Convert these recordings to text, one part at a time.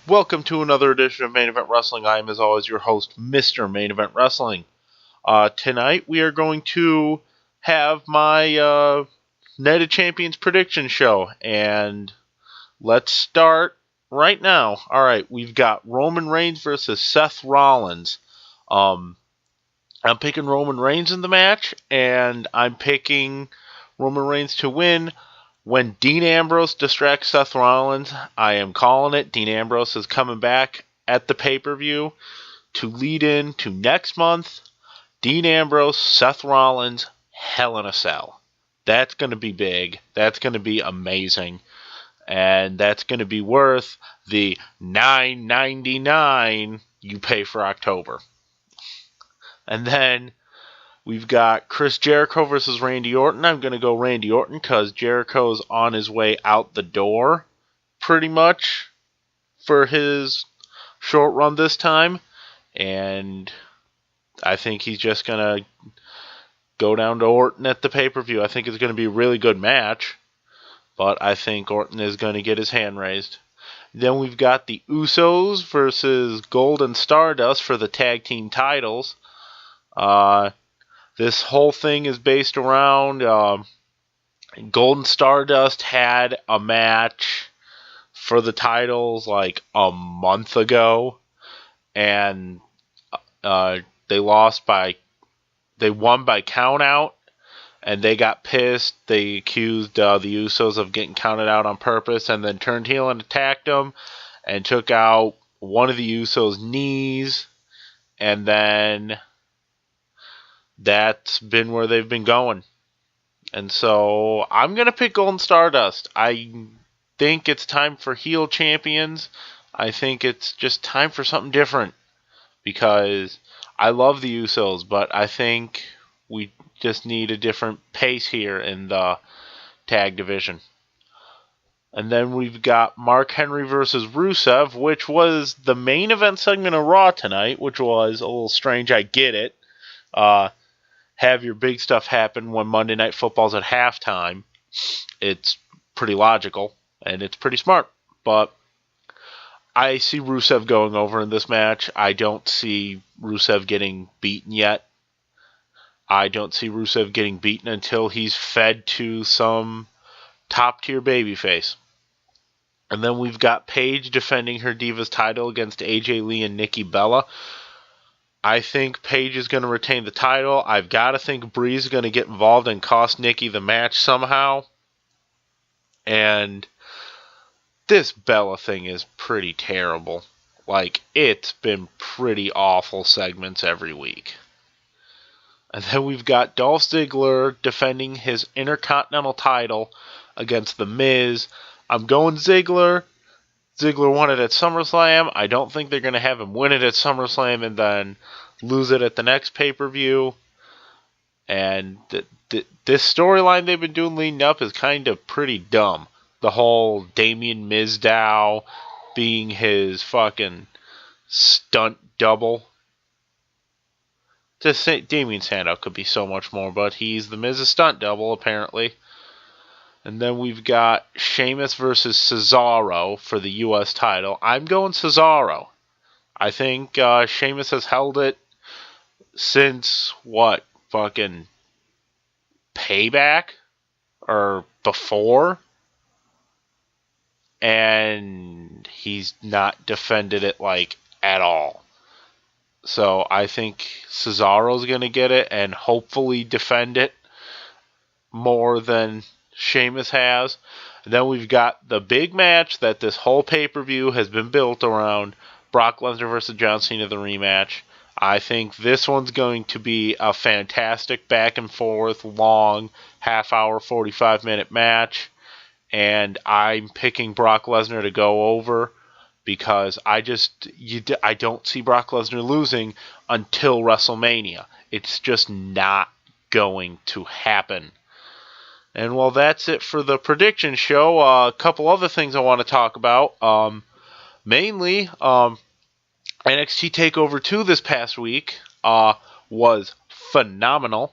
Welcome to another edition of Main Event Wrestling. I am, as always, your host, Mr. Main Event Wrestling. Tonight we are going to have my Night of Champions prediction show, and let's start right now. Alright, we've got Roman Reigns versus Seth Rollins. I'm picking Roman Reigns in the match, and I'm picking Roman Reigns to win. When Dean Ambrose distracts Seth Rollins, I am calling it. Dean Ambrose is coming back at the pay-per-view to lead in to next month. Dean Ambrose, Seth Rollins, Hell in a Cell. That's going to be big. That's going to be amazing. And that's going to be worth the $9.99 you pay for October. And then we've got Chris Jericho versus Randy Orton. I'm going to go Randy Orton because Jericho's on his way out the door, pretty much, for his short run this time. And I think he's just going to go down to Orton at the pay-per-view. I think it's going to be a really good match, but I think Orton is going to get his hand raised. Then we've got the Usos versus Golden Stardust for the tag team titles. This whole thing is based around Golden Stardust had a match for the titles like a month ago, and they won by count out, and they got pissed. They accused the Usos of getting counted out on purpose, and then turned heel and attacked them, and took out one of the Usos' knees, and then that's been where they've been going. And so I'm going to pick Golden Stardust. I think it's time for heel champions. I think it's just time for something different. Because I love the Usos, but I think we just need a different pace here in the tag division. And then we've got Mark Henry versus Rusev, which was the main event segment of Raw tonight, which was a little strange. I get it. Have your big stuff happen when Monday Night Football's at halftime. It's pretty logical, and it's pretty smart. But I see Rusev going over in this match. I don't see Rusev getting beaten yet. I don't see Rusev getting beaten until he's fed to some top-tier babyface. And then we've got Paige defending her Divas title against AJ Lee and Nikki Bella. I think Paige is going to retain the title. I've got to think Bree is going to get involved and cost Nikki the match somehow. And this Bella thing is pretty terrible. Like, it's been pretty awful segments every week. And then we've got Dolph Ziggler defending his Intercontinental title against The Miz. I'm going Ziggler. Ziggler won it at SummerSlam. I don't think they're going to have him win it at SummerSlam and then lose it at the next pay-per-view. And this storyline they've been doing leading up is kind of pretty dumb. The whole Damien Mizdow being his fucking stunt double. Just say Damien Sandow could be so much more, but he's the Miz's stunt double, apparently. And then we've got Sheamus versus Cesaro for the U.S. title. I'm going Cesaro. I think Sheamus has held it since, fucking Payback? Or before? And he's not defended it, at all. So I think Cesaro's going to get it and hopefully defend it more than Sheamus has. And then we've got the big match that this whole pay-per-view has been built around. Brock Lesnar versus John Cena, the rematch. I think this one's going to be a fantastic back and forth, long, half-hour, 45-minute match. And I'm picking Brock Lesnar to go over because I don't see Brock Lesnar losing until WrestleMania. It's just not going to happen. And well, that's it for the prediction show. A couple other things I want to talk about. Mainly, NXT TakeOver 2 this past week was phenomenal.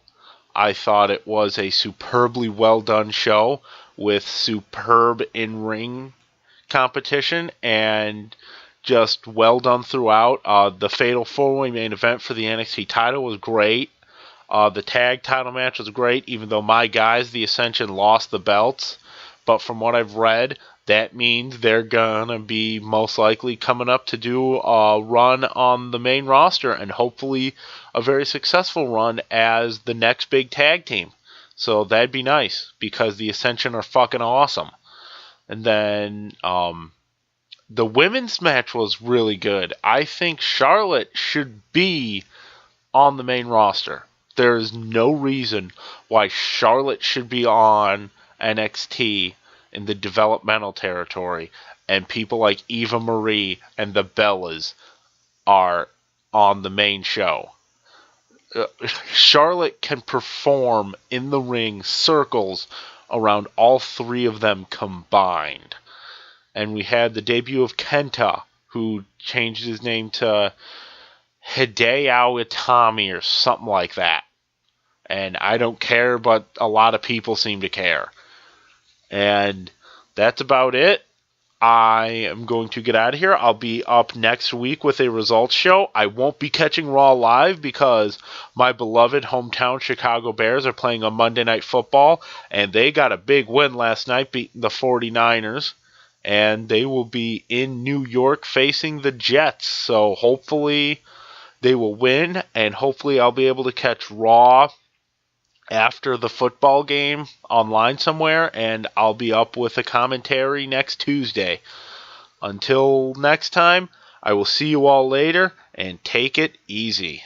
I thought it was a superbly well done show with superb in-ring competition and just well done throughout. The Fatal 4-Way main event for the NXT title was great. The tag title match was great, even though my guys, the Ascension, lost the belts. But from what I've read, that means they're going to be most likely coming up to do a run on the main roster, and hopefully a very successful run as the next big tag team. So that'd be nice, because the Ascension are fucking awesome. And then the women's match was really good. I think Charlotte should be on the main roster. There is no reason why Charlotte should be on NXT in the developmental territory, and people like Eva Marie and the Bellas are on the main show. Charlotte can perform in the ring circles around all three of them combined. And we had the debut of Kenta, who changed his name to Hideo Itami or something like that. And I don't care, but a lot of people seem to care. And that's about it. I am going to get out of here. I'll be up next week with a results show. I won't be catching Raw live because my beloved hometown Chicago Bears are playing on Monday Night Football, and they got a big win last night, beating the 49ers. And they will be in New York facing the Jets. So hopefully they will win, and hopefully I'll be able to catch Raw after the football game online somewhere, and I'll be up with a commentary next Tuesday. Until next time, I will see you all later, and take it easy.